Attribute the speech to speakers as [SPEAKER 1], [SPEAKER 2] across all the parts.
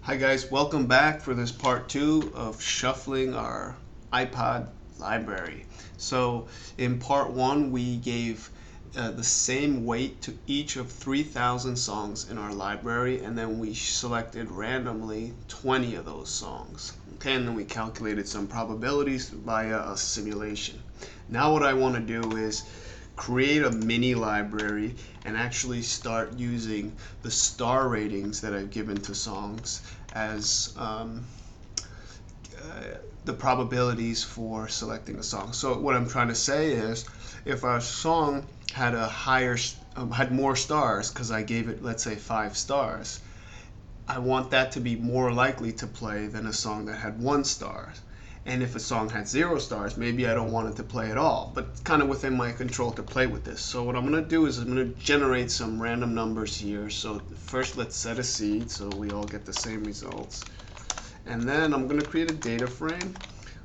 [SPEAKER 1] Hi guys, welcome back for this part 2 of shuffling our iPod library. So in part 1 we gave the same weight to each of 3,000 songs in our library, and then we selected randomly 20 of those songs. Okay, and then we calculated some probabilities via a simulation. Now what I want to do is create a mini library and actually start using the star ratings that I've given to songs as the probabilities for selecting a song. So what I'm trying to say is, if a song had a had more stars because I gave it, let's say, 5 stars, I want that to be more likely to play than a song that had 1 star. And if a song had 0 stars, maybe I don't want it to play at all, but it's kind of within my control to play with this. So what I'm going to do is I'm going to generate some random numbers here. So first let's set a seed so we all get the same results. And then I'm going to create a data frame,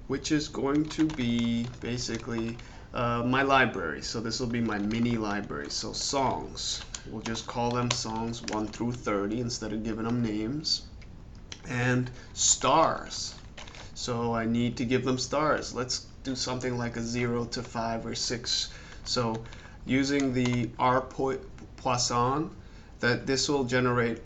[SPEAKER 1] which is going to be basically my library. So this will be my mini library. So songs, we'll just call them songs 1 through 30 instead of giving them names. And stars. So I need to give them stars. Let's do something like a 0 to 5 or 6. So using the R Poisson, that this will generate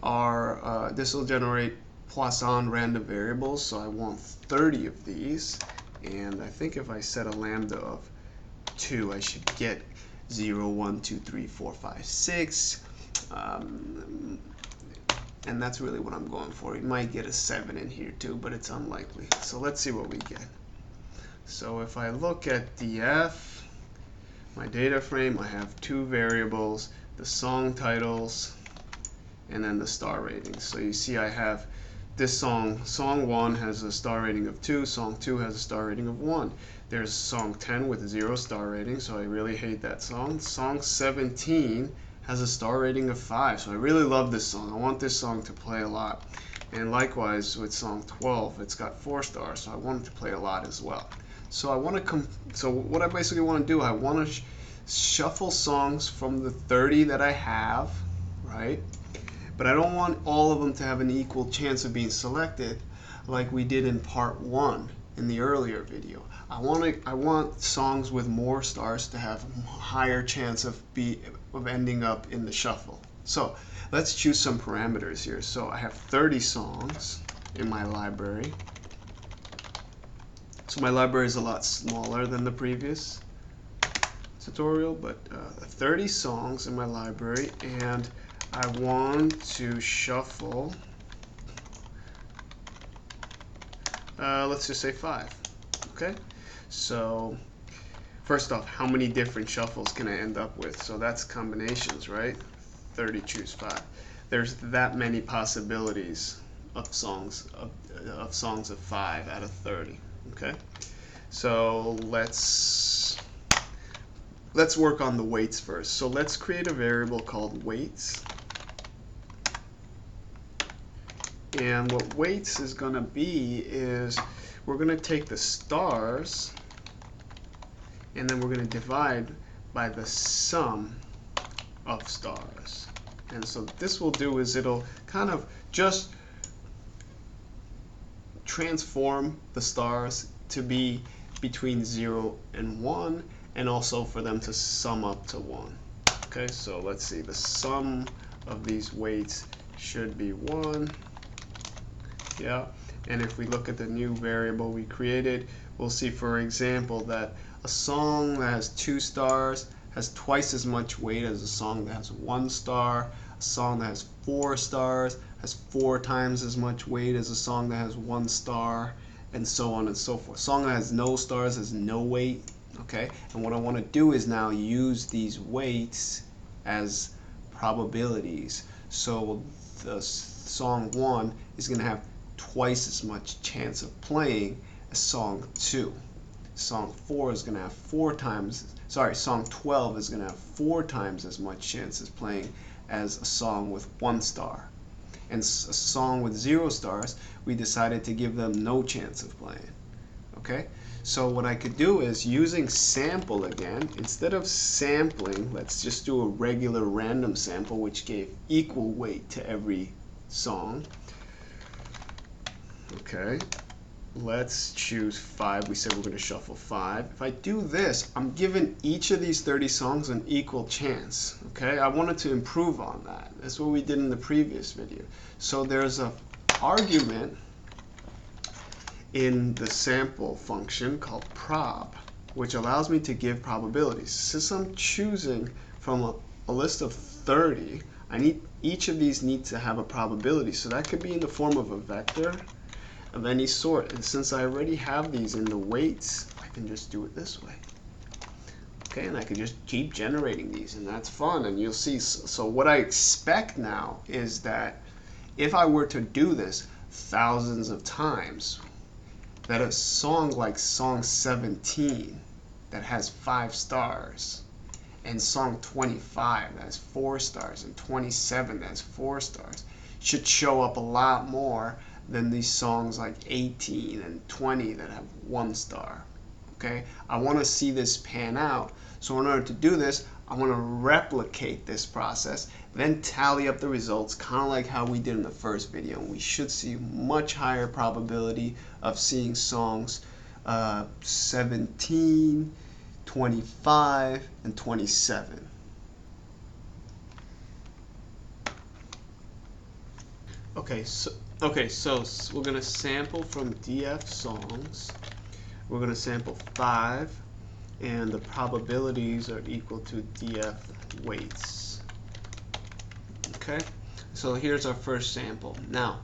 [SPEAKER 1] Poisson random variables. So I want 30 of these, and I think if I set a lambda of 2, I should get 0, 1, 2, 3, 4, 5, 6. And that's really what I'm going for. You might get a 7 in here too, but it's unlikely. So let's see what we get. So if I look at df, my data frame, I have 2 variables, the song titles, and then the star ratings. So you see I have this song 1 has a star rating of 2, song 2 has a star rating of 1. There's song 10 with 0 star rating, so I really hate that song. Song 17 has a star rating of 5, so I really love this song. I want this song to play a lot. And likewise with song 12, it's got 4 stars, so I want it to play a lot as well. So what I basically want to do, I want to shuffle songs from the 30 that I have, right? But I don't want all of them to have an equal chance of being selected like we did in part 1 in the earlier video. I want songs with more stars to have a higher chance of ending up in the shuffle. So let's choose some parameters here. So I have 30 songs in my library. So my library is a lot smaller than the previous tutorial, but 30 songs in my library, and I want to shuffle, let's just say 5. Okay, so first off, how many different shuffles can I end up with? So that's combinations, right? 30 choose 5. There's that many possibilities of songs of 5 out of 30. Okay, so let's work on the weights first. So let's create a variable called weights. And what weights is going to be is we're going to take the stars and then we're going to divide by the sum of stars. And so what this will do is it'll kind of just transform the stars to be between 0 and 1, and also for them to sum up to 1. Okay, so let's see, the sum of these weights should be 1. Yeah, and if we look at the new variable we created, we'll see, for example, that a song that has 2 stars has twice as much weight as a song that has 1 star. A song that has 4 stars has 4 times as much weight as a song that has 1 star, and so on and so forth. A song that has no stars has no weight. Okay, and what I want to do is now use these weights as probabilities. So the song 1 is going to have twice as much chance of playing as song 2. Song 4 is going to have song 12 is going to have 4 times as much chance as playing as a song with 1 star. And a song with 0 stars, we decided to give them no chance of playing. Okay, so what I could do is, using sample again, instead of sampling, let's just do a regular random sample which gave equal weight to every song. Okay, let's choose 5. We said we're going to shuffle 5. If I do this, I'm giving each of these 30 songs an equal chance. Okay, I wanted to improve on that. That's what we did in the previous video. So there's a argument in the sample function called prob, which allows me to give probabilities. Since I'm choosing from a list of 30, each of these need to have a probability. So that could be in the form of a vector of any sort. And since I already have these in the weights, I can just do it this way. Okay, and I can just keep generating these, and that's fun. And you'll see, so what I expect now is that if I were to do this thousands of times, that a song like song 17 that has 5 stars, and song 25 that has 4 stars, and 27 that has 4 stars should show up a lot more than these songs like 18 and 20 that have 1 star. Okay, I want to see this pan out. So in order to do this, I want to replicate this process, then tally up the results, kind of like how we did in the first video. We should see much higher probability of seeing songs 17, 25, and 27. Okay, so we're going to sample from DF songs. We're going to sample 5, and the probabilities are equal to DF weights. Okay, so here's our first sample. Now,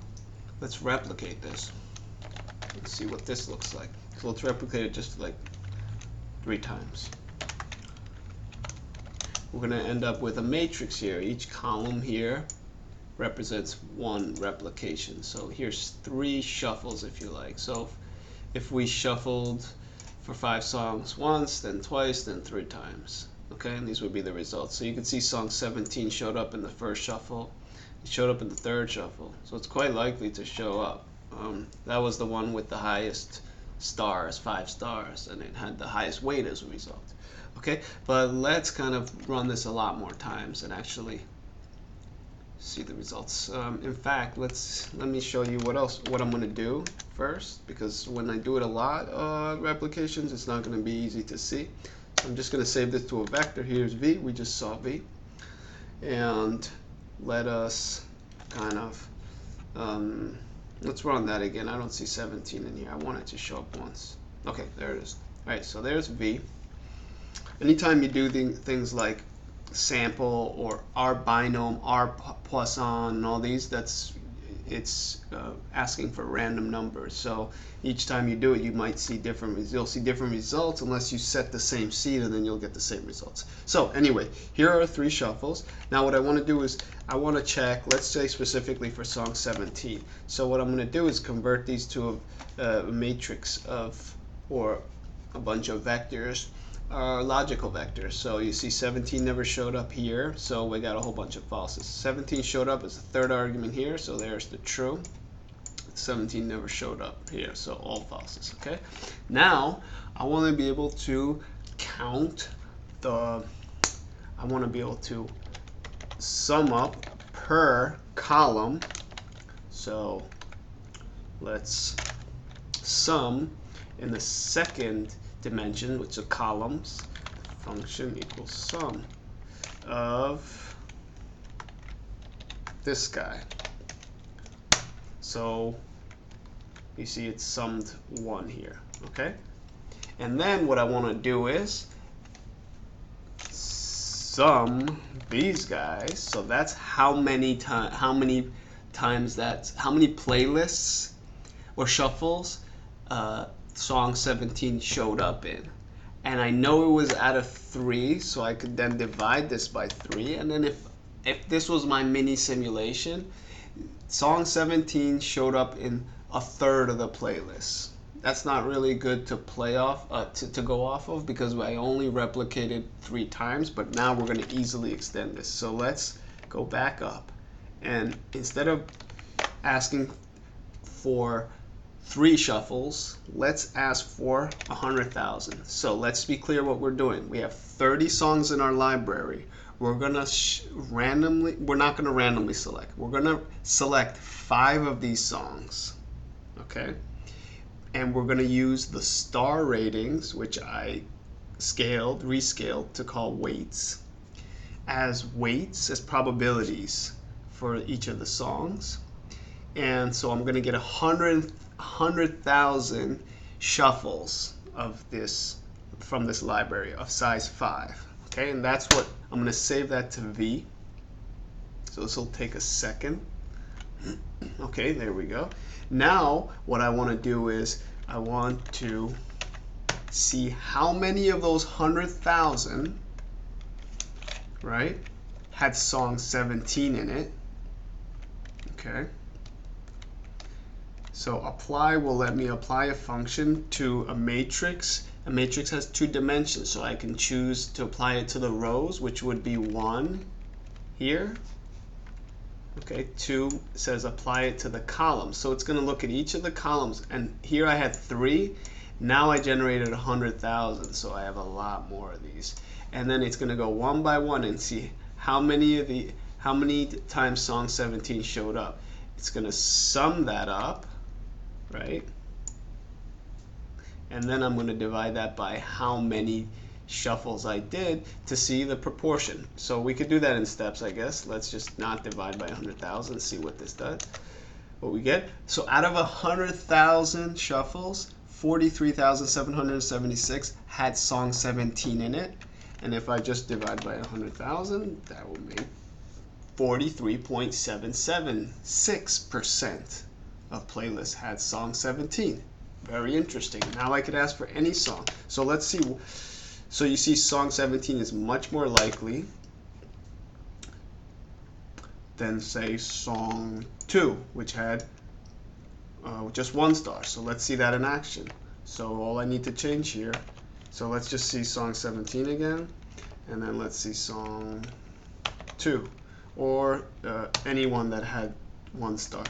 [SPEAKER 1] let's replicate this. Let's see what this looks like. So let's replicate it just like 3 times. We're going to end up with a matrix here. Each column here represents 1 replication. So here's 3 shuffles, if you like. So if we shuffled for 5 songs once, then twice, then 3 times. Okay, and these would be the results. So you can see song 17 showed up in the first shuffle. It showed up in the third shuffle. So it's quite likely to show up. That was the one with the highest stars, 5 stars, and it had the highest weight as a result. Okay, but let's kind of run this a lot more times and actually see the results. In fact, let me show you what I'm going to do first, because when I do it a lot replications, it's not going to be easy to see. So I'm just going to save this to a vector. Here's V. We just saw V, and let us kind of let's run that again. I don't see 17 in here. I want it to show up once. Okay, there it is. All right, so there's V. Anytime you do things like sample or R binom, R Poisson, and all these, it's asking for random numbers. So each time you do it, you might see you'll see different results unless you set the same seed, and then you'll get the same results. So anyway, here are 3 shuffles. Now what I want to do is I want to check, let's say specifically for song 17. So what I'm going to do is convert these to a matrix or a bunch of vectors. Logical vectors. So you see 17 never showed up here, so we got a whole bunch of falses. 17 showed up as the third argument here, so there's the true. 17 never showed up here, so all falses. Okay, now I want to be able to count I want to be able to sum up per column. So let's sum in the second dimension, which are columns. Function equals sum of this guy. So you see it's summed 1 here. Okay, and then what I want to do is sum these guys. So that's how many playlists or shuffles song 17 showed up in. And I know it was out of 3, so I could then divide this by 3. And then if this was my mini simulation, song 17 showed up in a third of the playlist. That's not really good to play off, to go off of, because I only replicated 3 times, but now we're going to easily extend this. So let's go back up, and instead of asking for 3 shuffles, let's ask for 100,000. So let's be clear what we're doing. We have 30 songs in our library. We're gonna we're not gonna randomly select. We're gonna select 5 of these songs. okay? And we're going to use the star ratings, which I rescaled to call weights, as probabilities for each of the songs. And so I'm going to get 100,000 shuffles of this from this library of size 5. Okay, and that's what I'm going to save that to V. So this will take a second. Okay, there we go. Now what I want to do is I want to see how many of those 100,000, right, had song 17 in it. Okay. So apply will let me apply a function to a matrix. A matrix has 2 dimensions, so I can choose to apply it to the rows, which would be 1 here. Okay, 2 says apply it to the columns. So it's going to look at each of the columns, and here I had 3. Now I generated 100,000, so I have a lot more of these. And then it's going to go one by one and see how many times song 17 showed up. It's going to sum that up, right? And then I'm going to divide that by how many shuffles I did to see the proportion. So we could do that in steps, I guess. Let's just not divide by 100,000, see what this does, what we get. So out of 100,000 shuffles, 43,776 had song 17 in it. And if I just divide by 100,000, that will make 43.776% of playlists had song 17. Very interesting. Now I could ask for any song. So let's see. So you see song 17 is much more likely than, say, song 2, which had just 1 star. So let's see that in action. So all I need to change here. So let's just see song 17 again. And then let's see song 2. Or any one that had 1 star.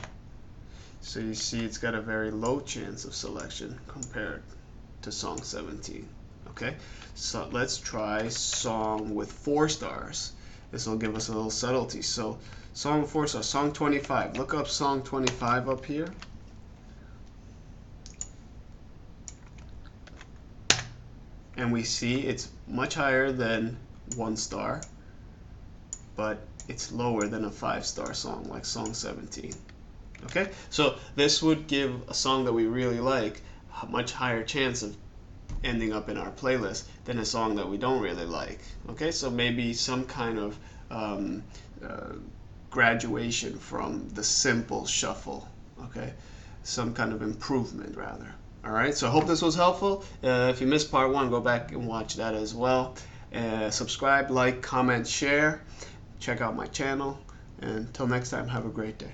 [SPEAKER 1] So you see it's got a very low chance of selection compared to song 17. Okay, so let's try song with 4 stars. This will give us a little subtlety. So song with 4 stars, song 25. Look up song 25 up here. And we see it's much higher than 1 star, but it's lower than a 5-star song like song 17. Okay, so this would give a song that we really like a much higher chance of ending up in our playlist than a song that we don't really like. Okay, so maybe some kind of graduation from the simple shuffle. Okay, some kind of improvement rather. All right, so I hope this was helpful. If you missed part 1, go back and watch that as well. Subscribe, like, comment, share. Check out my channel. And until next time, have a great day.